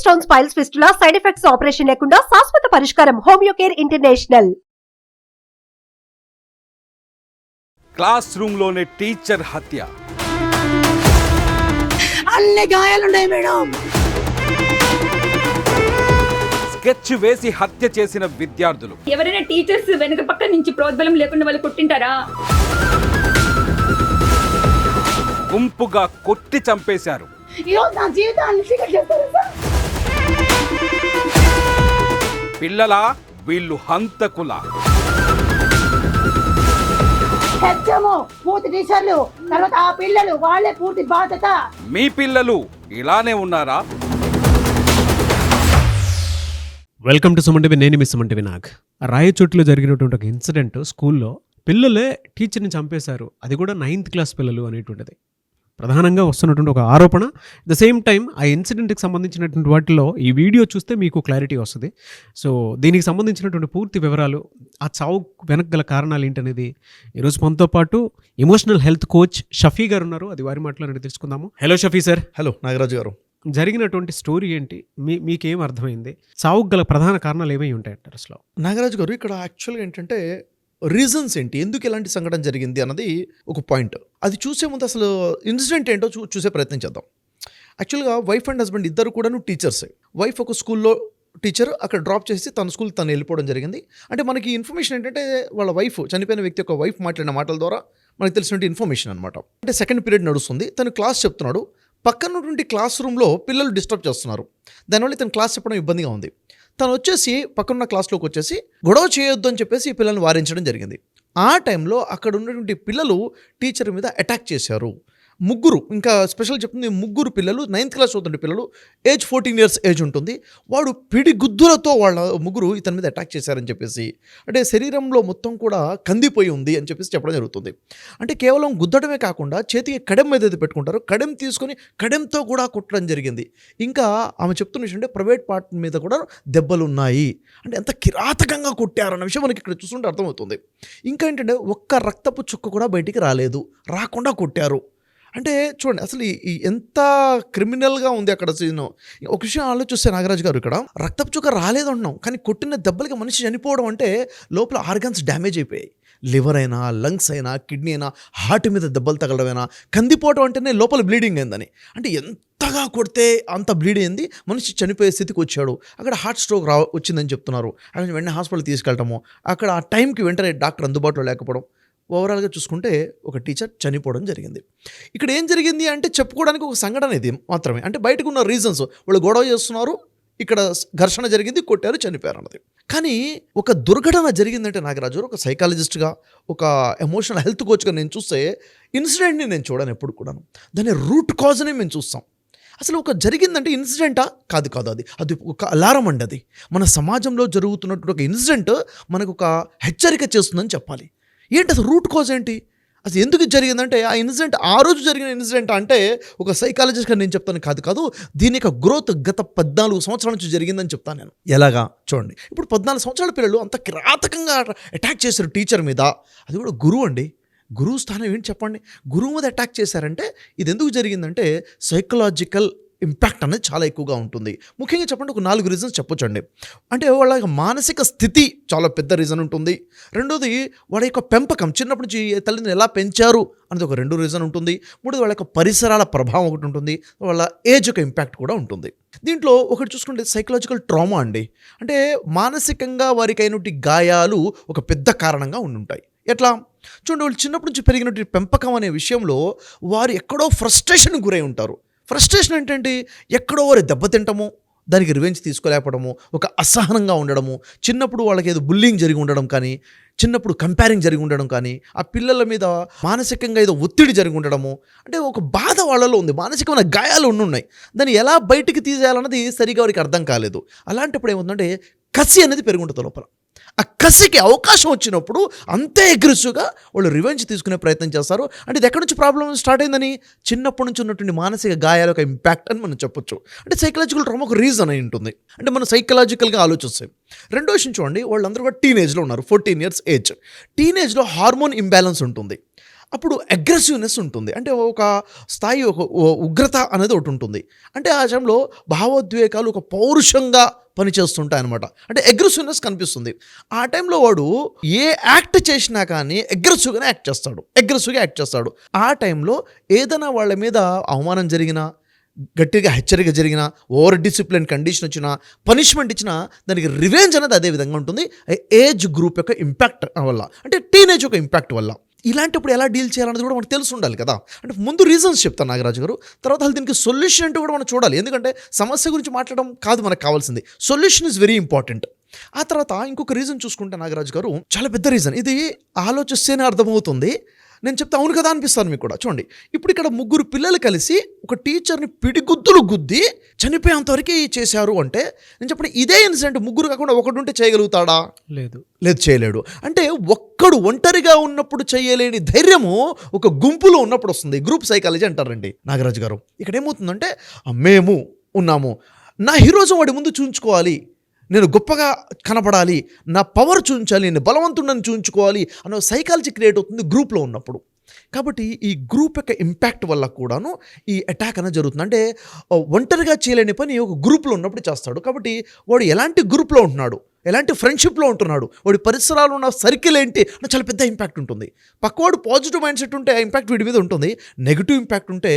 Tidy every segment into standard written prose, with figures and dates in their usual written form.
Stone piles fistula side effects operation లేకుండా శాశ్వత పరిష్కారం హోమియోకేర్ ఇంటర్నేషనల్. క్లాస్ రూమ్ లోనే టీచర్ హత్య. అన్ని గాయాలున్నాయి మేడం. స్కెచ్ వేసి హత్య చేసిన విద్యార్థులు. ఎవరైనా టీచర్స్ వెనుక పక్క నుంచి ప్రోద్బలం లేకుండా వాళ్ళు కొట్టింటారా? గుంపుగా కొట్టి చంపేశారు. నా జీవితాన్ని పిల్లల వీళ్ళు హంతకుల. పూర్తి టీచర్లు తర్వాత ఆ పిల్లలు వాళ్ళే పూర్తి బాధ్యత. మీ పిల్లలు ఇలానే ఉన్నారా? Welcome to Suman TV. నేను మీ సుమన్ టీవీ. రాయచోటిలో జరిగినటువంటి ఒక ఇన్సిడెంట్, స్కూల్లో పిల్లలే టీచర్ని చంపేశారు, అది కూడా 9th క్లాస్ పిల్లలు అనేటువంటిది ప్రధానంగా వస్తున్నటువంటి ఒక ఆరోపణ. ద సేమ్ టైం ఆ ఇన్సిడెంట్కి సంబంధించినటువంటి వాటిలో ఈ వీడియో చూస్తే మీకు క్లారిటీ వస్తుంది. సో దీనికి సంబంధించినటువంటి పూర్తి వివరాలు, ఆ చావు వెనక గల కారణాలు ఏంటనేది ఈరోజు మనతో పాటు ఎమోషనల్ హెల్త్ కోచ్ షఫీ గారు ఉన్నారు. అది వారి మాటలోనే తెలుసుకుందాము. Hello Shafi sir. Hello Nagaraju గారు. జరిగినటువంటి స్టోరీ ఏంటి, మీకేం అర్థమైంది, చావుకు గల ప్రధాన కారణాలు ఏమై ఉంటాయంటారు అసలు? నాగరాజు గారు, ఇక్కడ యాక్చువల్గా ఏంటంటే రీజన్స్ ఏంటి, ఎందుకు ఇలాంటి సంఘటన జరిగింది అన్నది ఒక పాయింట్. అది చూసే ముందు అసలు ఇన్సిడెంట్ ఏంటో చూసే ప్రయత్నం చేద్దాం. యాక్చువల్గా వైఫ్ అండ్ హస్బెండ్ ఇద్దరు కూడాను టీచర్సే. వైఫ్ ఒక స్కూల్లో టీచర్, అక్కడ డ్రాప్ చేసి తన స్కూల్ తను వెళ్ళిపోవడం జరిగింది. అంటే మనకి ఇన్ఫర్మేషన్ ఏంటంటే వాళ్ళ వైఫ్, చనిపోయిన వ్యక్తి యొక్క వైఫ్ మాట్లాడిన మాటల ద్వారా మనకు తెలిసినటువంటి ఇన్ఫర్మేషన్ అనమాట. అంటే సెకండ్ పీరియడ్ నడుస్తుంది, తను క్లాస్ చెప్తున్నాడు, పక్కన ఉన్నటువంటి క్లాస్ రూమ్లో పిల్లలు డిస్టర్బ్ చేస్తున్నారు. దానివల్ల తను క్లాస్ చెప్పడం ఇబ్బందిగా ఉంది. తను వచ్చేసి పక్కనున్న క్లాస్లోకి వచ్చేసి గొడవ చేయొద్దు అని చెప్పేసి ఈ పిల్లల్ని వారించడం జరిగింది. ఆ టైంలో అక్కడ ఉన్నటువంటి పిల్లలు టీచర్ మీద అటాక్ చేశారు. ముగ్గురు, ఇంకా స్పెషల్ చెప్తుంది, ముగ్గురు పిల్లలు 9th క్లాస్ చదువుతుండే పిల్లలు, ఏజ్ 14 years ఏజ్ ఉంటుంది. వాడు పిడి గుద్దులతో వాళ్ళ ముగ్గురు ఇతని మీద అటాక్ చేశారని చెప్పేసి, అంటే శరీరంలో మొత్తం కూడా కందిపోయి ఉంది అని చెప్పేసి చెప్పడం జరుగుతుంది. అంటే కేవలం గుద్దడమే కాకుండా చేతికి కడెం మీద ఏది పెట్టుకుంటారో కడెం తీసుకొని కడెంతో కూడా కొట్టడం జరిగింది. ఇంకా ఆమె చెప్తున్న విషయం అంటే ప్రైవేట్ పార్ట్ మీద కూడా దెబ్బలు ఉన్నాయి. అంటే ఎంత కిరాతకంగా కొట్టారన్న విషయం మనకి ఇక్కడ చూస్తుంటే అర్థమవుతుంది. ఇంకా ఏంటంటే ఒక్క రక్తపు చుక్క కూడా బయటికి రాకుండా కొట్టారు. అంటే చూడండి అసలు ఈ ఎంత క్రిమినల్గా ఉంది అక్కడ సీను. ఒక విషయం ఆలోచిస్తే నాగరాజు గారు, ఇక్కడ రక్తపు చుక్క రాలేదు అంటున్నాం, కానీ కొట్టిన దెబ్బలకి మనిషి చనిపోవడం అంటే లోపల ఆర్గన్స్ డ్యామేజ్ అయిపోయాయి. లివర్ అయినా, లంగ్స్ అయినా, కిడ్నీ అయినా, హార్ట్ మీద దెబ్బలు తగలడమైనా, కందిపోవడం అంటేనే లోపల బ్లీడింగ్ అయిందని. అంటే ఎంతగా కొడితే అంత బ్లీడ్ అయింది, మనిషి చనిపోయే స్థితికి వచ్చాడు. అక్కడ హార్ట్ స్ట్రోక్ వచ్చిందని చెప్తున్నారు. అక్కడ వెంటనే హాస్పిటల్ తీసుకెళ్ళటము, అక్కడ ఆ టైంకి వెంటనే డాక్టర్ అందుబాటులో లేకపోవడం, ఓవరాల్గా చూసుకుంటే ఒక టీచర్ చనిపోవడం జరిగింది. ఇక్కడ ఏం జరిగింది అంటే చెప్పుకోవడానికి ఒక సంఘటన ఇది మాత్రమే. అంటే బయటకు ఉన్న రీజన్స్, వాళ్ళు గొడవ చేస్తున్నారు, ఇక్కడ ఘర్షణ జరిగింది, కొట్టారు, చనిపోయారు అన్నది. కానీ ఒక దుర్ఘటన జరిగిందంటే నాగరాజు, ఒక సైకాలజిస్ట్గా, ఒక ఎమోషనల్ హెల్త్ కోచ్గా నేను చూస్తే ఇన్సిడెంట్ని నేను చూడను ఎప్పుడు కూడాను, దాని రూట్ కాజ్ని మేము చూస్తాం. అసలు ఒక జరిగిందంటే ఇన్సిడెంటా? కాదు, అది ఒక అలారం అండి. అది మన సమాజంలో జరుగుతున్నటువంటి ఒక ఇన్సిడెంట్ మనకు ఒక హెచ్చరిక చేస్తుందని చెప్పాలి. ఏంటి అసలు రూట్ కాజ్ ఏంటి, అసలు ఎందుకు జరిగిందంటే ఆ ఇన్సిడెంట్ ఆ రోజు జరిగిన ఇన్సిడెంట్ అంటే ఒక సైకాలజిస్ట్గా నేను చెప్తాను, కాదు దీని యొక్క గ్రోత్ గత 14 సంవత్సరాల నుంచి జరిగిందని చెప్తాను నేను. ఎలాగా చూడండి, ఇప్పుడు 14 సంవత్సరాల పిల్లలు అంత కిరాతకంగా అటాక్ చేశారు టీచర్ మీద, అది కూడా గురువు అండి. గురువు స్థానం ఏంటి చెప్పండి, గురువు మీద అటాక్ చేశారంటే ఇది ఎందుకు జరిగిందంటే సైకలాజికల్ ఇంపాక్ట్ అనేది చాలా ఎక్కువగా ఉంటుంది. ముఖ్యంగా చెప్పండి ఒక 4 రీజన్స్ చెప్పొచ్చండి. అంటే వాళ్ళ మానసిక స్థితి చాలా పెద్ద రీజన్ ఉంటుంది. రెండోది వాళ్ళ యొక్క పెంపకం, చిన్నప్పటి నుంచి తల్లిదండ్రులు ఎలా పెంచారు అనేది ఒక 2 రీజన్ ఉంటుంది. మూడోది వాళ్ళ యొక్క పరిసరాల ప్రభావం ఒకటి ఉంటుంది. వాళ్ళ ఏజ్ యొక్క ఇంపాక్ట్ కూడా ఉంటుంది. దీంట్లో ఒకటి చూసుకుంటే సైకలాజికల్ ట్రామా అండి. అంటే మానసికంగా వారికి అయినటువంటి గాయాలు ఒక పెద్ద కారణంగా ఉంటాయి. ఎట్లా చూడండి, వాళ్ళు చిన్నప్పటి నుంచి పెరిగినటువంటి పెంపకం అనే విషయంలో వారు ఎక్కడో ఫ్రస్ట్రేషన్కి గురై ఉంటారు. ఫ్రస్ట్రేషన్ ఏంటంటే ఎక్కడో వారి దెబ్బతింటము, దానికి రివెంజ్ తీసుకోలేకపోవడము, ఒక అసహనంగా ఉండడము, చిన్నప్పుడు వాళ్ళకి ఏదో బుల్లింగ్ జరిగి ఉండడం కానీ, చిన్నప్పుడు కంపేరింగ్ జరిగి ఉండడం కానీ, ఆ పిల్లల మీద మానసికంగా ఏదో ఒత్తిడి జరిగి ఉండడము, అంటే ఒక బాధ వాళ్ళలో ఉంది, మానసికమైన గాయాలు ఉన్నాయి. దాన్ని ఎలా బయటికి తీసేయాలన్నది సరిగా వారికి అర్థం కాలేదు. అలాంటప్పుడు ఏముందంటే కసి అనేది పెరుగుంటుంది లోపల. ఆ కసికి అవకాశం వచ్చినప్పుడు అంతే అగ్రెసివ్గా వాళ్ళు రివెంజ్ తీసుకునే ప్రయత్నం చేస్తారు. అంటే ఇది ఎక్కడి నుంచి ప్రాబ్లం స్టార్ట్ అయిందని, చిన్నప్పటి నుంచి ఉన్నటువంటి మానసిక గాయాల యొక్క ఇంపాక్ట్ అని మనం చెప్పొచ్చు. అంటే సైకలాజికల్ ట్రామా ఒక రీజన్ అయి ఉంటుంది. అంటే మనం సైకలాజికల్గా ఆలోచిస్తాం. రెండో విషయం చూడండి, వాళ్ళందరూ కూడా టీనేజ్లో ఉన్నారు, 14 years ఏజ్. టీనేజ్లో హార్మోన్ ఇంబ్యాలెన్స్ ఉంటుంది. అప్పుడు అగ్రెసివ్నెస్ ఉంటుంది. అంటే ఒక స్థాయి, ఒక ఉగ్రత అనేది ఒకటి ఉంటుంది. అంటే ఆ టైంలో భావోద్వేగాలు ఒక పౌరుషంగా పనిచేస్తుంటాయి అనమాట. అంటే అగ్రెసివ్నెస్ కనిపిస్తుంది. ఆ టైంలో వాడు ఏ యాక్ట్ చేసినా కానీ అగ్రెసివ్గా యాక్ట్ చేస్తాడు. ఆ టైంలో ఏదైనా వాళ్ళ మీద అవమానం జరిగినా, గట్టిగా హెచ్చరిక జరిగిన, ఓవర్ డిసిప్లిన్ కండిషన్ వచ్చినా, పనిష్మెంట్ ఇచ్చినా దానికి రివెంజ్ అనేది అదే విధంగా ఉంటుంది. ఏజ్ గ్రూప్ యొక్క ఇంపాక్ట్ వల్ల, అంటే టీనేజ్ యొక్క ఇంపాక్ట్ వల్ల. ఇలాంటప్పుడు ఎలా డీల్ చేయాలనేది కూడా మనకు తెలిసి ఉండాలి కదా. అంటే ముందు రీజన్స్ చెప్తాను నాగరాజు గారు, తర్వాత దీనికి సొల్యూషన్ అంటే కూడా మనం చూడాలి. ఎందుకంటే సమస్య గురించి మాట్లాడడం కాదు మనకు కావాల్సింది, సొల్యూషన్ ఈజ్ వెరీ ఇంపార్టెంట్. ఆ తర్వాత ఇంకొక రీజన్ చూసుకుంటే నాగరాజు గారు, చాలా పెద్ద రీజన్ ఇది, ఆలోచిస్తేనే అర్థమవుతుంది. నేను చెప్తే అవును కదా అనిపిస్తాను మీకు కూడా. చూడండి, ఇప్పుడు ఇక్కడ 3 పిల్లలు కలిసి ఒక టీచర్ని పిడిగుద్దులు గుద్ది చనిపోయేంతవరకు చేశారు అంటే, నేను చెప్పండి ఇదే ఇన్సిడెంట్ 3 కాకుండా ఒకటి ఉంటే చేయగలుగుతాడా? లేదు, చేయలేడు. అంటే ఒక్కడు ఒంటరిగా ఉన్నప్పుడు చేయలేని ధైర్యము ఒక గుంపులో ఉన్నప్పుడు వస్తుంది. గ్రూప్ సైకాలజీ అంటారండి నాగరాజు గారు. ఇక్కడ ఏమవుతుందంటే, మేము ఉన్నాము, నా హీరోజం వాడి ముందు చూయించుకోవాలి, నేను గొప్పగా కనపడాలి, నా పవర్ చూపించాలి, నేను బలవంతుడని చూపించుకోవాలి అన్న సైకాలజీ క్రియేట్ అవుతుంది గ్రూప్లో ఉన్నప్పుడు. కాబట్టి ఈ గ్రూప్ యొక్క ఇంపాక్ట్ వల్ల కూడాను ఈ అటాక్ అనేది జరుగుతుంది. అంటే ఒంటరిగా చేయలేని పని ఒక గ్రూప్లో ఉన్నప్పుడు చేస్తాడు. కాబట్టి వాడు ఎలాంటి గ్రూప్లో ఉంటున్నాడు, ఎలాంటి ఫ్రెండ్షిప్లో ఉంటున్నాడు, వాడి పరిసరాలు ఉన్న సర్కిల్ ఏంటి అంటే చాలా పెద్ద ఇంపాక్ట్ ఉంటుంది. పక్కవాడు పాజిటివ్ మైండ్ సెట్ ఉంటే ఆ ఇంపాక్ట్ వీడి మీద ఉంటుంది. నెగిటివ్ ఇంపాక్ట్ ఉంటే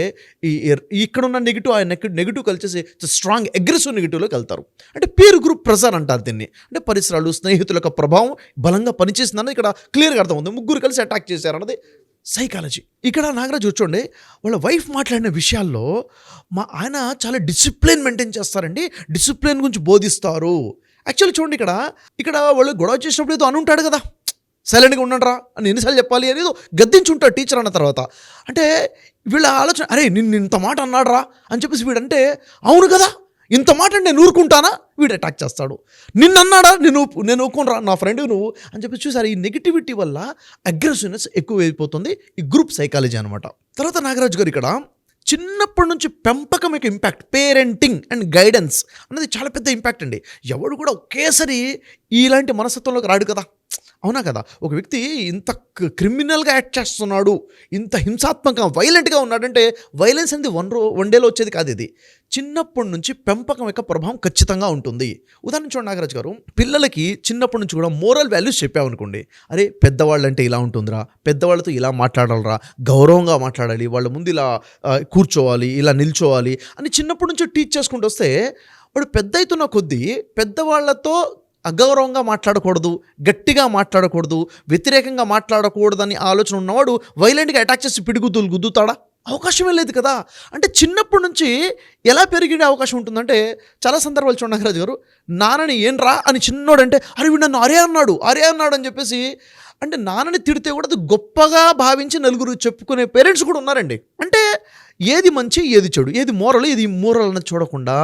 ఇక్కడున్న నెగిటివ్, ఆ నెగిటివ్ కలిసేసి స్ట్రాంగ్ అగ్రెసివ్ నెగిటివ్లోకి వెళ్తారు. అంటే పీర్ గ్రూప్ ప్రెజర్ అంటారు దీన్ని. అంటే పరిసరాలు, స్నేహితుల యొక్క ప్రభావం బలంగా పనిచేసిందన్నది ఇక్కడ క్లియర్గా అర్థమవుతుంది. 3 కలిసి అటాక్ చేశారన్నది సైకాలజీ. ఇక్కడ నాగరాజు చూడండి, వాళ్ళ వైఫ్ మాట్లాడిన విషయాల్లో ఆయన చాలా డిసిప్లిన్ మెయింటైన్ చేస్తారండి, డిసిప్లిన్ గురించి బోధిస్తారు. యాక్చువల్లీ చూడండి, ఇక్కడ వాళ్ళు గొడవ చేసినప్పుడు ఏదో అనుంటాడు కదా, సైలెంట్గా ఉండండిరా అని ఎన్నిసార్లు చెప్పాలి అనేది గద్దించుంటాడు టీచర్ అన్న తర్వాత. అంటే వీళ్ళ ఆలోచన, అరే నిన్ను ఇంత మాట అన్నాడురా అని చెప్పేసి వీడంటే, అవును కదా ఇంత మాట అంటే నేను ఊరుకుంటానా, వీడు అటాక్ చేస్తాడు. నిన్ను అన్నాడా, నేను ఊరుకోనరా నా ఫ్రెండ్ నువ్వు అని చెప్పేసి చూసారు. ఈ నెగిటివిటీ వల్ల అగ్రెసివ్నెస్ ఎక్కువ అయిపోతుంది, ఈ గ్రూప్ సైకాలజీ అనమాట. తర్వాత నాగరాజు గారు ఇక్కడ చిన్నప్పటి నుంచి పెంపకం యొక్క ఇంపాక్ట్, పేరెంటింగ్ అండ్ గైడెన్స్ అనేది చాలా పెద్ద ఇంపాక్ట్ అండి. ఎవడు కూడా ఒకేసారి ఇలాంటి మనస్తత్వంలోకి రాడు కదా, అవునా కదా. ఒక వ్యక్తి ఇంత క్రిమినల్గా యాక్ట్ చేస్తున్నాడు, ఇంత హింసాత్మకంగా వైలెంట్గా ఉన్నాడంటే వైలెన్స్ అనేది వన్ డేలో వచ్చేది కాదు. ఇది చిన్నప్పటి నుంచి పెంపకం యొక్క ప్రభావం ఖచ్చితంగా ఉంటుంది. ఉదాహరణ చూడండి నాగరాజు గారు, పిల్లలకి చిన్నప్పటి నుంచి కూడా మోరల్ వాల్యూస్ చెప్పామనుకోండి, అరే పెద్దవాళ్ళు అంటే ఇలా ఉంటుందిరా, పెద్దవాళ్ళతో ఇలా మాట్లాడాలరా, గౌరవంగా మాట్లాడాలి, వాళ్ళ ముందు ఇలా కూర్చోవాలి, ఇలా నిల్చోవాలి అని చిన్నప్పటి నుంచి టీచ్ చేసుకుంటూ వస్తే, వాడు పెద్ద అవుతున్న కొద్దీ పెద్దవాళ్లతో అగౌరవంగా మాట్లాడకూడదు, గట్టిగా మాట్లాడకూడదు, వ్యతిరేకంగా మాట్లాడకూడదని ఆలోచన ఉన్నవాడు వైలెంట్గా అటాక్ చేసి పిడిగుద్దులు గుద్దుతాడా? అవకాశమే లేదు కదా. అంటే చిన్నప్పటి నుంచి ఎలా పెరిగే అవకాశం ఉంటుందంటే, చాలా సందర్భాలు చూడండి నాగరాజు గారు, నాన్నని ఏం రా అని చిన్నోడంటే, అరే వీడు నన్ను అరే అన్నాడు అని చెప్పేసి, అంటే నాన్నని తిడితే కూడా అది గొప్పగా భావించి నలుగురు చెప్పుకునే పేరెంట్స్ కూడా ఉన్నారండి. అంటే ఏది మంచి ఏది చెడు, ఏది మోరల్ ఏది ఇమ్మోరల్ అన్నది చూడకుండా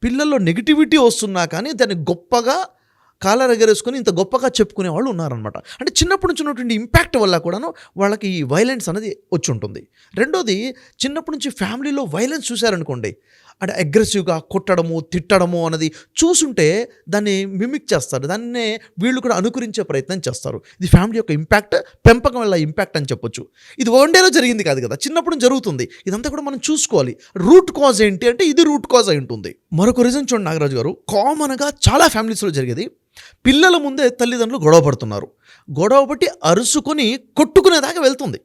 పిల్లల్లో నెగిటివిటీ వస్తున్నా కానీ దాన్ని గొప్పగా కాలర్ ఎగరేసుకొని ఇంత గొప్పగా చెప్పుకునే వాళ్ళు ఉన్నారనమాట. అంటే చిన్నప్పటి నుంచి ఉన్నటువంటి ఇంపాక్ట్ వల్ల కూడాను వాళ్ళకి ఈ వైలెన్స్ అనేది వచ్చి ఉంటుంది. రెండోది, చిన్నప్పటి నుంచి ఫ్యామిలీలో వైలెన్స్ చూశారనుకోండి, అంటే అగ్రెసివ్గా కొట్టడము, తిట్టడము అన్నది చూసుంటే దాన్ని మిమిక్ చేస్తారు, దాన్నే వీళ్ళు కూడా అనుకరించే ప్రయత్నం చేస్తారు. ఇది ఫ్యామిలీ యొక్క ఇంపాక్ట్, పెంపకం వల్ల ఇంపాక్ట్ అని చెప్పొచ్చు. ఇది వన్ డేలో జరిగింది కాదు కదా, చిన్నప్పుడు జరుగుతుంది. ఇదంతా కూడా మనం చూసుకోవాలి. రూట్ కాజ్ ఏంటి అంటే ఇది రూట్ కాజ్ అయి ఉంటుంది. మరొక రీజన్ చూడండి నాగరాజు గారు, కామన్గా చాలా ఫ్యామిలీస్లో జరిగేది, పిల్లల ముందే తల్లిదండ్రులు గొడవ పడుతున్నారు, గొడవ పట్టి అరుసుకొని కొట్టుకునేదాకా వెళ్తుంది.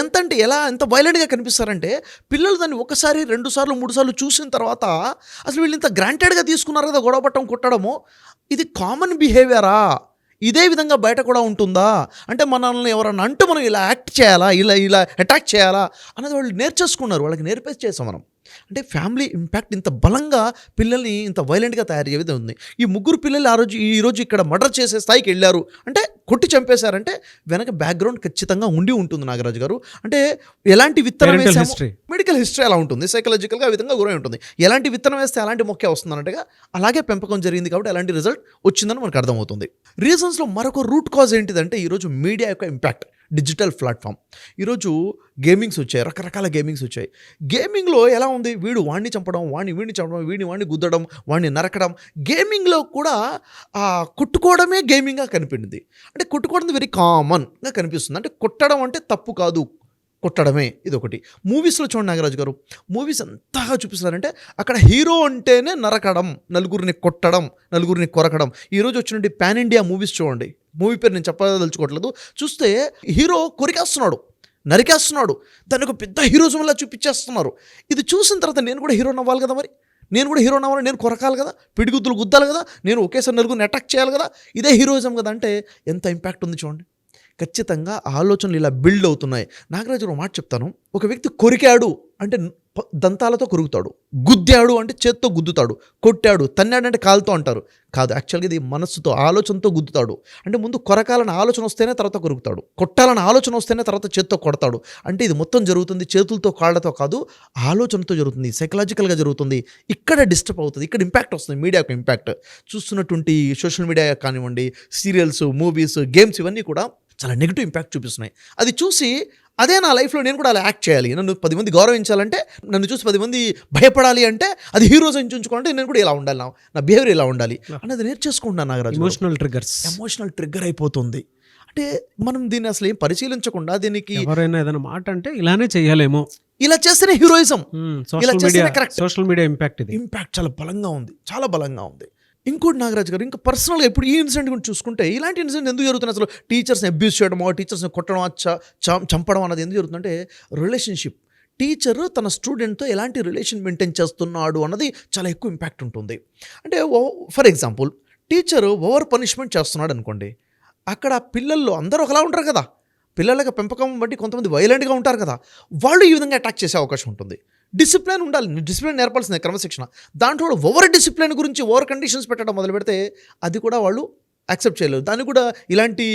ఎంత వైలెంట్గా కనిపిస్తారంటే, పిల్లలు దాన్ని 1 సారి 2 సార్లు 3 సార్లు చూసిన తర్వాత అసలు వీళ్ళు ఇంత గ్రాంటెడ్గా తీసుకున్నారు కదా గొడవ పట్టడం, కొట్టడము, ఇది కామన్ బిహేవియరా, ఇదే విధంగా బయట కూడా ఉంటుందా, అంటే మనల్ని ఎవరన్నా అంటూ మనం ఇలా యాక్ట్ చేయాలా, ఇలా అటాక్ చేయాలా అనేది వాళ్ళు నేర్చేసుకున్నారు, వాళ్ళకి నేర్పేసి మనం. అంటే ఫ్యామిలీ ఇంపాక్ట్ ఇంత బలంగా పిల్లల్ని ఇంత వైలెంట్గా తయారు చేసేది ఉంది. ఈ 3 పిల్లలు ఈరోజు ఇక్కడ మర్డర్ చేసే స్థాయికి వెళ్ళారు అంటే, కొట్టి చంపేశారంటే వెనక బ్యాక్గ్రౌండ్ ఖచ్చితంగా ఉండి ఉంటుంది నాగరాజు గారు. అంటే ఎలాంటి విత్తనం వేస్తే మెడికల్ హిస్టరీ అలా ఉంటుంది, సైకలాజికల్గా ఆ విధంగా గురై ఉంటుంది. ఎలాంటి విత్తనం వేస్తే అలాంటి మొక్కే వస్తుందన్నట్టుగా అలాగే పెంపకం జరిగింది కాబట్టి అలాంటి రిజల్ట్ వచ్చిందని మనకు అర్థమవుతుంది. రీజన్స్లో మరొక రూట్ కాజ్ ఏంటిదంటే, ఈరోజు మీడియా యొక్క ఇంపాక్ట్, డిజిటల్ ప్లాట్ఫామ్. ఈరోజు గేమింగ్స్ వచ్చాయి, రకరకాల గేమింగ్స్ వచ్చాయి. గేమింగ్లో ఎలా ఉంది, వీడు వాడిని చంపడం, వీడిని చంపడం, వాడిని గుద్దడం, వాడిని నరకడం. గేమింగ్లో కూడా కొట్టుకోవడమే గేమింగ్గా కనిపించింది. అంటే కొట్టుకోవడం వెరీ కామన్గా కనిపిస్తుంది. అంటే కొట్టడం అంటే తప్పు కాదు, కొట్టడమే, ఇది ఒకటి. మూవీస్లో చూడండి నాగరాజు గారు, మూవీస్ ఎంతగా చూపిస్తున్నారంటే అక్కడ హీరో అంటేనే నరకడం, నలుగురిని కొట్టడం, నలుగురిని కొరకడం. ఈరోజు వచ్చినట్టు పాన్ ఇండియా మూవీస్ చూడండి, మూవీ పేరు నేను చెప్పదలుచుకోవట్లేదు, చూస్తే హీరో కొరికేస్తున్నాడు, నరికేస్తున్నాడు, దాన్ని ఒక పెద్ద హీరోజంలా చూపించేస్తున్నారు. ఇది చూసిన తర్వాత నేను కూడా హీరోని అవ్వాలి కదా, మరి నేను కూడా హీరోని అవ్వాలి, నేను కొరకాలి కదా, పిడిగుద్దులు గుద్దాలి కదా, నేను ఒకేసారి నలుగురిని అటాక్ చేయాలి కదా, ఇదే హీరోయిజం కదా. అంటే ఎంత ఇంపాక్ట్ ఉంది చూడండి. ఖచ్చితంగా ఆలోచనలు ఇలా బిల్డ్ అవుతున్నాయి. నాగరాజు ఒక మాట చెప్తాను, ఒక వ్యక్తి కొరికాడు అంటే దంతాలతో కొరుకుతాడు, గుద్దాడు అంటే చేత్తో గుద్దుతాడు, కొట్టాడు తన్నాడు అంటే కాలుతో అంటారు. కాదు, యాక్చువల్గా ఇది మనస్సుతో, ఆలోచనతో గుద్దుతాడు. అంటే ముందు కొరకాలని ఆలోచన వస్తేనే తర్వాత కొరుకుతాడు, కొట్టాలని ఆలోచన వస్తేనే తర్వాత చేత్తో కొడతాడు. అంటే ఇది మొత్తం జరుగుతుంది చేతులతో కాళ్ళతో కాదు, ఆలోచనతో జరుగుతుంది, సైకలాజికల్గా జరుగుతుంది. ఇక్కడ డిస్టర్బ్ అవుతుంది, ఇక్కడ ఇంపాక్ట్ వస్తుంది, మీడియాకు ఇంపాక్ట్. చూస్తున్నటువంటి సోషల్ మీడియా కానివ్వండి, సీరియల్స్, మూవీస్, గేమ్స్, ఇవన్నీ కూడా చాలా నెగిటివ్ ఇంపాక్ట్ చూపిస్తున్నాయి. అది చూసి అదే నా లైఫ్లో నేను కూడా అలా యాక్ట్ చేయాలి, నన్ను 10 మంది గౌరవించాలంటే, నన్ను చూసి 10 మంది భయపడాలి అంటే, అది హీరోస్ ఉంచుకోవాలంటే నేను కూడా ఇలా ఉండాలి, నా బిహేవియర్ ఇలా ఉండాలి అనేది నేర్చేసుకుంటున్నాను నాగరాజు. ఎమోషనల్ ట్రిగ్గర్ అయిపోతుంది. అంటే మనం దీన్ని అసలు ఏం పరిశీలించకుండా, దీనికి ఎవరైనా ఏదైనా మాట అంటే ఇలానే చేయాలేమో, ఇలా చేస్తేనే హీరోయిజం, ఇలా చేస్తేనే కరెక్ట్. సోషల్ మీడియా ఇంపాక్ట్ చాలా బలంగా ఉంది, చాలా బలంగా ఉంది. ఇంకోటి నాగరాజు గారు, ఇంకా పర్సనల్గా ఇప్పుడు ఈ ఇన్సిడెంట్ గురించి చూసుకుంటే, ఇలాంటి ఇన్సిడెంట్ ఎందుకు జరుగుతుంది అసలు? టీచర్స్ని అబ్యూస్ చేయడమో, టీచర్స్ని కొట్టడం, చంపడం అన్నది ఎందుకు జరుగుతుందంటే, రిలేషన్షిప్. టీచర్ తన స్టూడెంట్తో ఎలాంటి రిలేషన్ మెయింటైన్ చేస్తున్నాడు అన్నది చాలా ఎక్కువ ఇంపాక్ట్ ఉంటుంది. అంటే for example, teacher over punishment చేస్తున్నాడు అనుకోండి, అక్కడ పిల్లల్లో అందరూ ఒకలా ఉంటారు కదా, పిల్లలకి పెంపకం బట్టి కొంతమంది వైలెంట్గా ఉంటారు కదా, వాళ్ళు ఈ విధంగా అటాక్ చేసే అవకాశం ఉంటుంది. డిసిప్లిన్ ఉండాలి, డిసిప్లిన్ నేర్పాల్సిందే, క్రమశిక్షణ. దాంట్లో కూడా ఓవర్ డిసిప్లిన్ గురించి ఓవర్ కండిషన్స్ పెట్టడం మొదలు పెడితే అది కూడా వాళ్ళు యాక్సెప్ట్ చేయలేరు, దానికి కూడా ఇలాంటి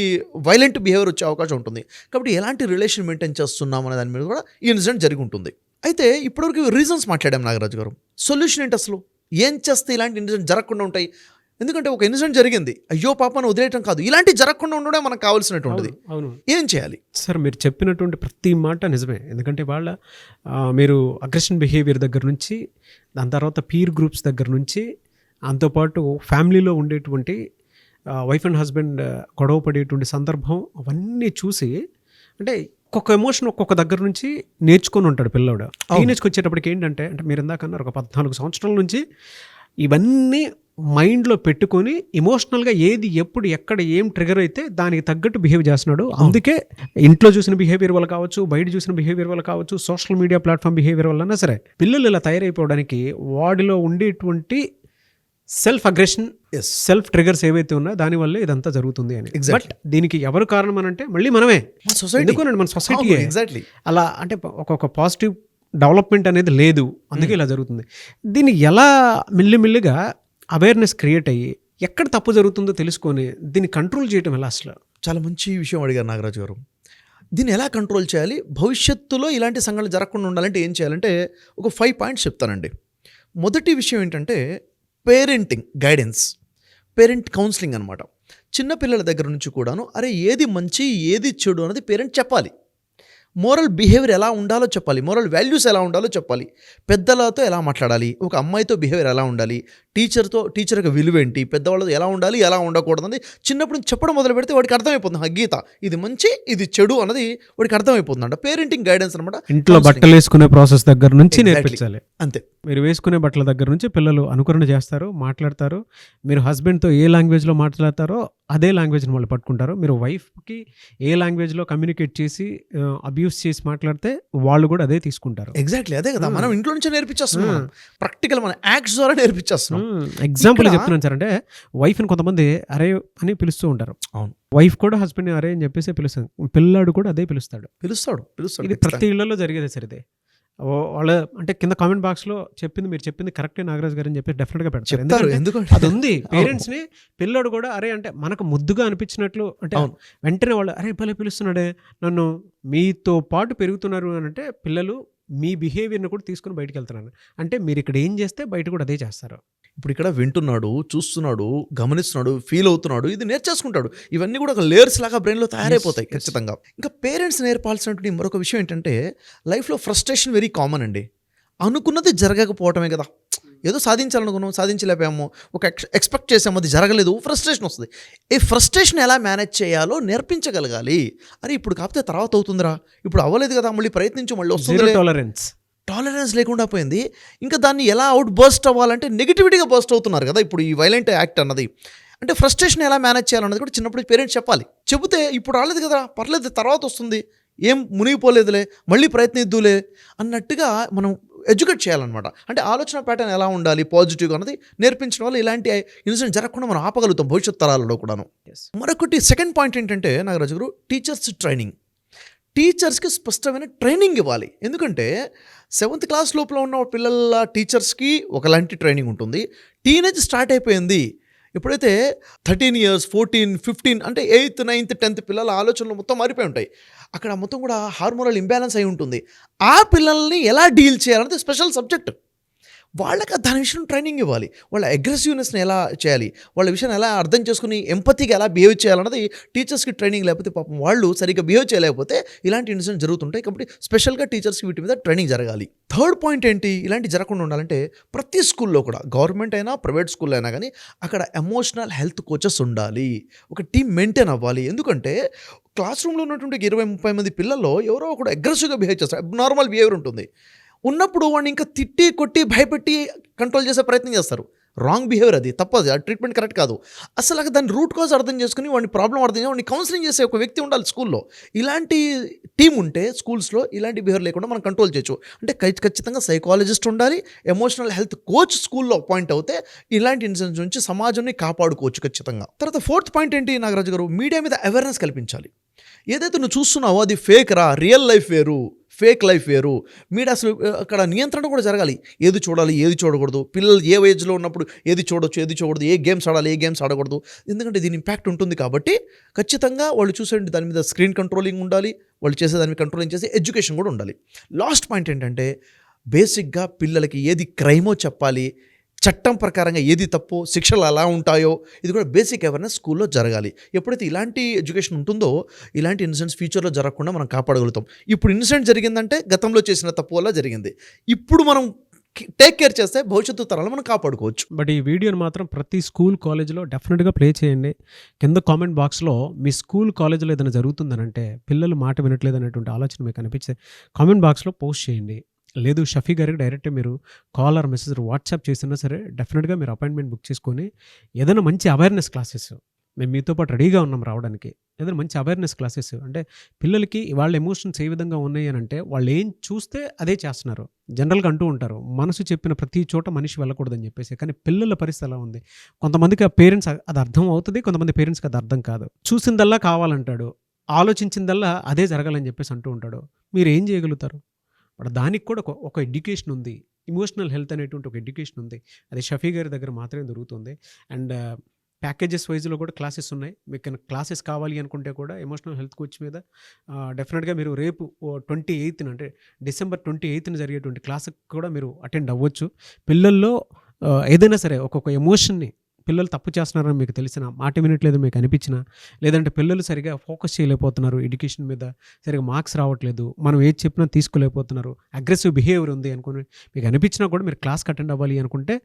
వైలెంట్ బిహేవియర్ వచ్చే అవకాశం ఉంటుంది. కాబట్టి ఎలాంటి రిలేషన్ మెయింటైన్ చేస్తున్నాం అనే దాని మీద కూడా ఈ ఇన్సిడెంట్ జరిగి ఉంటుంది. అయితే ఇప్పటివరకు రీజన్స్ మాట్లాడాం నాగరాజు గారు, సొల్యూషన్ ఏంటి అసలు? ఏం చేస్తే ఇలాంటి ఇన్సిడెంట్ జరగకుండా ఉంటాయి? ఎందుకంటే ఒక ఇన్సిడెంట్ జరిగింది, అయ్యో పాపను వదిలేయటం కాదు, ఇలాంటి జరగకుండా ఉండడం మనకు కావాల్సినటువంటిది. ఏం చేయాలి సార్? మీరు చెప్పినటువంటి ప్రతి మాట నిజమే. ఎందుకంటే మీరు అగ్రెషన్ బిహేవియర్ దగ్గర నుంచి, దాని తర్వాత పీర్ గ్రూప్స్ దగ్గర నుంచి, దాంతోపాటు ఫ్యామిలీలో ఉండేటువంటి వైఫ్ అండ్ హస్బెండ్ గొడవ పడేటువంటి సందర్భం, అవన్నీ చూసి, అంటే ఒక్కొక్క ఎమోషన్ ఒక్కొక్క దగ్గర నుంచి నేర్చుకొని ఉంటాడు పిల్లోడు. టీనేజ్కి వచ్చేటప్పటికి ఏంటంటే, మీరు ఇందాకన్నారు ఒక 14 సంవత్సరాల నుంచి ఇవన్నీ మైండ్లో పెట్టుకొని ఎమోషనల్గా ఏది ఎప్పుడు ఎక్కడ ఏం ట్రిగర్ అయితే దానికి తగ్గట్టు బిహేవ్ చేస్తున్నాడు. అందుకే ఇంట్లో చూసిన బిహేవియర్ వల్ల కావచ్చు, బయట చూసిన బిహేవియర్ వల్ల కావచ్చు, సోషల్ మీడియా ప్లాట్ఫామ్ బిహేవియర్ వల్ల సరే, పిల్లలు ఇలా తయారైపోవడానికి వాడిలో ఉండేటువంటి సెల్ఫ్ అగ్రెషన్, సెల్ఫ్ ట్రిగర్స్ ఏవైతే ఉన్నాయో దానివల్లే ఇదంతా జరుగుతుంది అని. బట్ దీనికి ఎవరు కారణం అని అంటే మళ్ళీ మనమే, ఎందుకోనండి మన సొసైటీ ఎగ్జాక్ట్లీ అలా. అంటే ఒక్కొక్క పాజిటివ్ డెవలప్మెంట్ అనేది లేదు, అందుకే ఇలా జరుగుతుంది. దీన్ని ఎలా మెల్లిమెల్లిగా అవేర్నెస్ క్రియేట్ అయ్యి ఎక్కడ తప్పు జరుగుతుందో తెలుసుకొని దీన్ని కంట్రోల్ చేయడం ఎలా? అసలు చాలా మంచి విషయం అడిగారు నాగరాజు గారు. దీన్ని ఎలా కంట్రోల్ చేయాలి, భవిష్యత్తులో ఇలాంటి సంఘటనలు జరగకుండా ఉండాలంటే ఏం చేయాలంటే ఒక 5 పాయింట్స్ చెప్తానండి. మొదటి విషయం ఏంటంటే పేరెంటింగ్ గైడెన్స్, పేరెంట్ కౌన్సిలింగ్ అనమాట. చిన్నపిల్లల దగ్గర నుంచి కూడాను అరే ఏది మంచి ఏది చెడు అనేది పేరెంట్ చెప్పాలి. మోరల్ బిహేవియర్ ఎలా ఉండాలో చెప్పాలి, మోరల్ వాల్యూస్ ఎలా ఉండాలో చెప్పాలి, పెద్దలతో ఎలా మాట్లాడాలి, ఒక అమ్మాయితో బిహేవియర్ ఎలా ఉండాలి, టీచర్ యొక్క విలువ ఏంటి, పెద్దవాళ్ళతో ఎలా ఉండాలి ఎలా ఉండకూడదు చిన్నప్పుడు చెప్పడం మొదలు పెడితే వాడికి అర్థమైపోతుంది, గీత ఇది మంచి ఇది చెడు అన్నది వాడికి అర్థమైపోతుంది అంట. పేరెంటింగ్ గైడెన్స్ అనమాట. ఇంట్లో బట్టలు వేసుకునే ప్రాసెస్ దగ్గర నుంచి నేర్పించాలి. అంతే, మీరు వేసుకునే బట్టల దగ్గర నుంచి పిల్లలు అనుకరణ చేస్తారు, మాట్లాడతారు. మీరు హస్బెండ్తో ఏ లాంగ్వేజ్లో మాట్లాడతారో అదే లాంగ్వేజ్ని వాళ్ళు పట్టుకుంటారు. మీరు వైఫ్కి ఏ లాంగ్వేజ్లో కమ్యూనికేట్ చేసి అబ్యూస్ చేసి మాట్లాడితే వాళ్ళు కూడా అదే తీసుకుంటారు. ఎగ్జాక్ట్లీ అదే కదా, మనం ఇంట్లో నుంచే నేర్పించేస్తున్నాం, ప్రాక్టికల్ మన యాక్ట్స్ ద్వారా నేర్పించేస్తున్నాం. ఎగ్జాంపుల్ చెప్తున్నాను సార్, అంటే వైఫ్ని కొంతమంది అరే అని పిలుస్తూ ఉంటారు. అవును, వైఫ్ కూడా హస్బెండ్ని అరే అని చెప్పేసి పిలుస్తాడు, పిల్లాడు కూడా అదే పిలుస్తాడు. ఇది ప్రతి ఇళ్లలో జరిగేదే సార్. ఇది వాళ్ళ అంటే కింద కామెంట్ బాక్స్లో మీరు చెప్పింది కరెక్టే నాగరాజ్ గారు అని చెప్పి డెఫినెట్గా పెడతారు. ఎందుకంటే అది ఉంది పేరెంట్స్ని. పిల్లోడు కూడా అరే అంటే మనకు ముద్దుగా అనిపించినట్లు అంటే వెంటనే వాళ్ళు అరే భలే పిలుస్తున్నాడే నన్ను, మీతో పాటు పెరుగుతున్నారు అని అంటే పిల్లలు మీ బిహేవియర్ని కూడా తీసుకుని బయటకు వెళ్తున్నాను అంటే మీరు ఇక్కడ ఏం చేస్తే బయట కూడా అదే చేస్తారు. ఇప్పుడు ఇక్కడ వింటున్నాడు, చూస్తున్నాడు, గమనిస్తున్నాడు, ఫీల్ అవుతున్నాడు, ఇది నేర్చేసుకుంటాడు. ఇవన్నీ కూడా ఒక లేయర్స్ లాగా బ్రెయిన్లో తయారైపోతాయి ఖచ్చితంగా. ఇంకా పేరెంట్స్ నేర్పాల్సినటువంటి మరొక విషయం ఏంటంటే లైఫ్లో ఫ్రస్ట్రేషన్ వెరీ కామన్ అండి. అనుకున్నది జరగకపోవటమే కదా. ఏదో సాధించాలనుకున్నాం, సాధించలేకపోయాము, ఒక ఎక్స్పెక్ట్ చేసాము, అది జరగలేదు, ఫ్రస్ట్రేషన్ వస్తుంది. ఈ ఫ్రస్ట్రేషన్ ఎలా మేనేజ్ చేయాలో నేర్పించగలగాలి. అరే ఇప్పుడు కాకపోతే తర్వాత అవుతుందిరా, ఇప్పుడు అవ్వలేదు కదా, మళ్ళీ ప్రయత్నించు, మళ్ళీ జీరో వస్తుంది. టాలరెన్స్ లేకుండా పోయింది. ఇంకా దాన్ని ఎలా అవుట్ బర్స్ట్ అవ్వాలంటే నెగిటివిటీగా బర్స్ట్ అవుతున్నారు కదా ఇప్పుడు ఈ వైలెంట్ యాక్ట్ అన్నది. అంటే ఫ్రస్ట్రేషన్ ఎలా మేనేజ్ చేయాలన్నది కూడా చిన్నప్పుడు పేరెంట్స్ చెప్పాలి. చెబితే ఇప్పుడు రాలేదు కదా, పర్లేదు, తర్వాత వస్తుంది, ఏం మునిగిపోలేదులే, మళ్ళీ ప్రయత్నిద్దులే అన్నట్టుగా మనం ఎడ్యుకేట్ చేయాలన్నమాట. అంటే ఆలోచన ప్యాటర్న్ ఎలా ఉండాలి పాజిటివ్గా అన్నది నేర్పించడం వల్ల ఇలాంటి ఇన్సిడెంట్ జరగకుండా మనం ఆపగలుగుతాం భవిష్యత్ తరాలలో కూడాను. మరొకటి సెకండ్ పాయింట్ ఏంటంటే నాగరాజు గారు, టీచర్స్ ట్రైనింగ్. టీచర్స్కి స్పష్టమైన ట్రైనింగ్ ఇవ్వాలి. ఎందుకంటే 7th క్లాస్ లోపల ఉన్న పిల్లల టీచర్స్కి ఒకలాంటి ట్రైనింగ్ ఉంటుంది. టీనేజ్ స్టార్ట్ అయిపోయింది, ఎప్పుడైతే 13 years 14, 15 అంటే 8th, 9th, 10th పిల్లల ఆలోచనలు మొత్తం మారిపోయి ఉంటాయి. అక్కడ మొత్తం కూడా హార్మోనల్ ఇంబ్యాలెన్స్ అయి ఉంటుంది. ఆ పిల్లల్ని ఎలా డీల్ చేయాలన్నది స్పెషల్ సబ్జెక్ట్. వాళ్ళకి దాని విషయం ట్రైనింగ్ ఇవ్వాలి. వాళ్ళ అగ్రెసివ్నెస్ని ఎలా చేయాలి, వాళ్ళ విషయాన్ని ఎలా అర్థం చేసుకుని ఎంపతిగా ఎలా బిహేవ్ చేయాలన్నది టీచర్స్కి ట్రైనింగ్ లేకపోతే పాపం వాళ్ళు సరిగ్గా బిహేవ్ చేయలేకపోతే ఇలాంటి ఇన్సిడెంట్స్ జరుగుతుంటాయి. కాబట్టి స్పెషల్గా టీచర్స్కి వీటి మీద ట్రైనింగ్ జరగాలి. థర్డ్ పాయింట్ ఏంటి, ఇలాంటి జరగకుండా ఉండాలంటే ప్రతి స్కూల్లో కూడా, గవర్నమెంట్ అయినా ప్రైవేట్ స్కూల్లో అయినా కానీ, అక్కడ ఎమోషనల్ హెల్త్ కోచెస్ ఉండాలి. ఒక టీం మెయింటైన్ అవ్వాలి. ఎందుకంటే క్లాస్ రూమ్లో ఉన్నటువంటి 20-30 మంది పిల్లల్లో ఎవరో ఒకడు అగ్రెసివ్గా బిహేవ్ చేస్తారు, అబ్నార్మల్ బిహేవియర్ ఉంటుంది. ఉన్నప్పుడు వాడిని ఇంకా తిట్టి కొట్టి భయపెట్టి కంట్రోల్ చేసే ప్రయత్నం చేస్తారు. రాంగ్ బిహేవియర్, అది తప్పదు, ఆ ట్రీట్మెంట్ కరెక్ట్ కాదు. అసలు దాని రూట్ కాజ్ అర్థం చేసుకుని వాడిని ప్రాబ్లం అర్థం చేసుకుని వాడిని కౌన్సిలింగ్ చేసే ఒక వ్యక్తి ఉండాలి స్కూల్లో. ఇలాంటి టీం ఉంటే స్కూల్స్లో ఇలాంటి బిహేవియర్ లేకుండా మనం కంట్రోల్ చేయొచ్చు. అంటే ఖచ్చితంగా సైకాలజిస్ట్ ఉండాలి, ఎమోషనల్ హెల్త్ కోచ్ స్కూల్లో అపాయింట్ అవుతే ఇలాంటి ఇన్సిడెంట్స్ నుంచి సమాజాన్ని కాపాడుకోవచ్చు ఖచ్చితంగా. తర్వాత 4th పాయింట్ ఏంటి నాగరాజు గారు, మీడియా మీద అవేర్నెస్ కల్పించాలి. ఏదైతే నువ్వు చూస్తున్నావో అది ఫేక్ రా, రియల్ లైఫ్ వేరు, ఫేక్ లైఫ్ వేరు. మీరు అసలు అక్కడ నియంత్రణ కూడా జరగాలి. ఏది చూడాలి, ఏది చూడకూడదు, పిల్లలు ఏ ఏజ్లో ఉన్నప్పుడు ఏది చూడొచ్చు, ఏది చూడకూడదు, ఏ గేమ్స్ ఆడాలి, ఏ గేమ్స్ ఆడకూడదు. ఎందుకంటే దీని ఇంపాక్ట్ ఉంటుంది కాబట్టి ఖచ్చితంగా వాళ్ళు చూసే దాని మీద స్క్రీన్ కంట్రోలింగ్ ఉండాలి, వాళ్ళు చేసే దాని మీద కంట్రోలింగ్ చేసి ఎడ్యుకేషన్ కూడా ఉండాలి. లాస్ట్ పాయింట్ ఏంటంటే బేసిక్గా పిల్లలకి ఏది క్రైమో చెప్పాలి, చట్టం ప్రకారంగా ఏది తప్పో, శిక్షలు ఎలా ఉంటాయో, ఇది కూడా బేసిక్ అవేర్నెస్ స్కూల్లో జరగాలి. ఎప్పుడైతే ఇలాంటి ఎడ్యుకేషన్ ఉంటుందో ఇలాంటి ఇన్సిడెంట్స్ ఫ్యూచర్లో జరగకుండా మనం కాపాడగలుగుతాం. ఇప్పుడు ఇన్సిడెంట్ జరిగిందంటే గతంలో చేసిన తప్పు వల్ల జరిగింది. ఇప్పుడు మనం టేక్ కేర్ చేస్తే భవిష్యత్తు తరాలు మనం కాపాడుకోవచ్చు. బట్ ఈ వీడియోని మాత్రం ప్రతి స్కూల్ కాలేజ్లో డెఫినెట్గా ప్లే చేయండి. కింద కామెంట్ బాక్స్లో మీ స్కూల్ కాలేజ్లో ఏదైనా జరుగుతుందనంటే, పిల్లలు మాట వినట్లేదు అనేటువంటి ఆలోచన మీకు అనిపిస్తే కామెంట్ బాక్స్లో పోస్ట్ చేయండి. లేదు షఫీ గారికి డైరెక్ట్గా మీరు కాల్ ఆర్ మెసేజ్ వాట్సాప్ చేసినా సరే డెఫినెట్గా మీరు అపాయింట్మెంట్ బుక్ చేసుకొని ఏదైనా మంచి అవేర్నెస్ క్లాసెస్, మేము మీతో పాటు రెడీగా ఉన్నాం రావడానికి, ఏదైనా మంచి అవేర్నెస్ క్లాసెస్ అంటే పిల్లలకి వాళ్ళ ఎమోషన్స్ ఏ విధంగా ఉన్నాయి అని అంటే వాళ్ళు ఏం చూస్తే అదే చేస్తున్నారు. జనరల్గా అంటూ ఉంటారు మనసు చెప్పిన ప్రతి చోట మనిషి వెళ్ళకూడదని చెప్పేసి. కానీ పిల్లల పరిస్థితి ఎలా ఉంది, కొంతమందికి ఆ పేరెంట్స్ అది అర్థం అవుతుంది, కొంతమంది పేరెంట్స్కి అది అర్థం కాదు. చూసిందల్లా కావాలంటాడు, ఆలోచించిందల్లా అదే జరగాలని చెప్పేసి అంటూ ఉంటాడు. మీరు ఏం చేయగలుగుతారు? బట్ దానికి కూడా ఒక ఎడ్యుకేషన్ ఉంది, ఎమోషనల్ హెల్త్ అనేటువంటి ఒక ఎడ్యుకేషన్ ఉంది. అది షఫీ గారి దగ్గర మాత్రమే దొరుకుతుంది. అండ్ ప్యాకేజెస్ వైజ్లో కూడా క్లాసెస్ ఉన్నాయి. మీకు క్లాసెస్ కావాలి అనుకుంటే కూడా ఎమోషనల్ హెల్త్ కోచ్ మీద డెఫినెట్గా మీరు రేపు 28th అంటే December 28th జరిగేటువంటి క్లాస్కి కూడా మీరు అటెండ్ అవ్వచ్చు. పిల్లల్లో ఏదైనా సరే ఒక్కొక్క ఎమోషన్ని, పిల్లలు తప్పు చేస్తున్నారని మీకు తెలిసిన, మాట వినట్లేదు మీకు అనిపించినా, లేదంటే పిల్లలు సరిగా ఫోకస్ చేయలేకపోతున్నారు ఎడ్యుకేషన్ మీద, సరిగా మార్క్స్ రావట్లేదు, మనం ఏది చెప్పినా తీసుకోలేకపోతున్నారు, అగ్రెసివ్ బిహేవియర్ ఉంది అనుకుని మీకు అనిపించినా కూడా మీరు క్లాస్కి అటెండ్ అవ్వాలి అనుకుంటే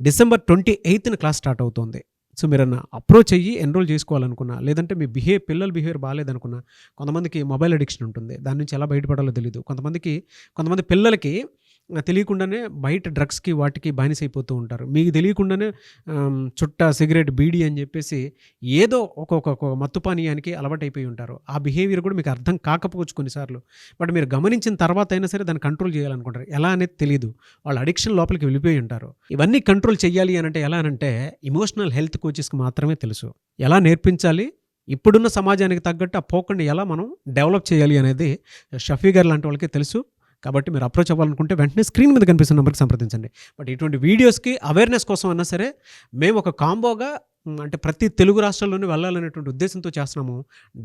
December 28th క్లాస్ స్టార్ట్ అవుతుంది. సో మీరు అప్రోచ్ అయ్యి ఎన్రోల్ చేసుకోవాలనుకున్నా, లేదంటే మీ పిల్లల బిహేవియర్ బాగాలేదనుకున్నా, కొంతమందికి మొబైల్ అడిక్షన్ ఉంటుంది, దాని నుంచి ఎలా బయటపడాలో తెలియదు, కొంతమంది పిల్లలకి తెలియకుండానే బయట డ్రగ్స్కి వాటికి బానిసైపోతూ ఉంటారు. మీకు తెలియకుండానే చుట్ట, సిగరెట్, బీడీ అని చెప్పేసి ఏదో ఒక్కొక్క మత్తు పానీయానికి అలవాటైపోయి ఉంటారు. ఆ బిహేవియర్ కూడా మీకు అర్థం కాకపోవచ్చు కొన్నిసార్లు. బట్ మీరు గమనించిన తర్వాత అయినా సరే దాన్ని కంట్రోల్ చేయాలనుకుంటారు, ఎలా అనేది తెలియదు, వాళ్ళు అడిక్షన్ లోపలికి వెళ్ళిపోయి ఉంటారు. ఇవన్నీ కంట్రోల్ చేయాలి అంటే ఎలా అంటే ఎమోషనల్ హెల్త్ కోచెస్కి మాత్రమే తెలుసు. ఎలా నేర్పించాలి, ఇప్పుడున్న సమాజానికి తగ్గట్టు ఆ పోకుండా ఎలా మనం డెవలప్ చేయాలి అనేది షఫీ గారు లాంటి వాళ్ళకి తెలుసు. కాబట్టి మీరు అప్రోచ్ అవ్వాలనుకుంటే వెంటనే స్క్రీన్ మీద కనిపిస్తున్న నెంబర్కి సంప్రదించండి. బట్ ఇటువంటి వీడియోస్కి అవేర్నెస్ కోసం అన్నా సరే మేము ఒక కాంబోగా అంటే ప్రతి తెలుగు రాష్ట్రాల్లోనే వెళ్ళాలనేటువంటి ఉద్దేశంతో చేస్తున్నాము.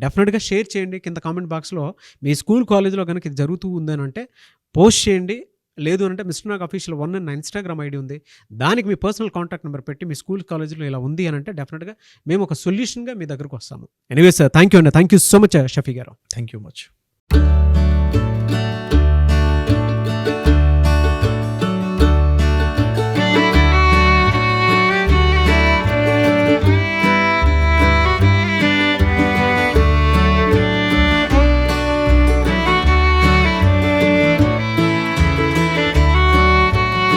డెఫినెట్గా షేర్ చేయండి. కింద కామెంట్ బాక్స్లో మీ స్కూల్ కాలేజ్లో కనుక ఇది జరుగుతూ ఉందని అంటే పోస్ట్ చేయండి. లేదు అంటే మిస్టర్ నాగ్ అఫీషియల్ 1 అన్న ఇన్స్టాగ్రామ్ ఐడి ఉంది, దానికి మీ పర్సనల్ కాంటాక్ట్ నెంబర్ పెట్టి మీ స్కూల్ కాలేజ్లో ఇలా ఉంది అని అంటే డెఫినెట్గా మేము ఒక సొల్యూషన్గా మీ దగ్గరకు వస్తాము. ఎనీవేస్ థ్యాంక్ యూ అండి, thank you so much Shafi garu. Thank you much.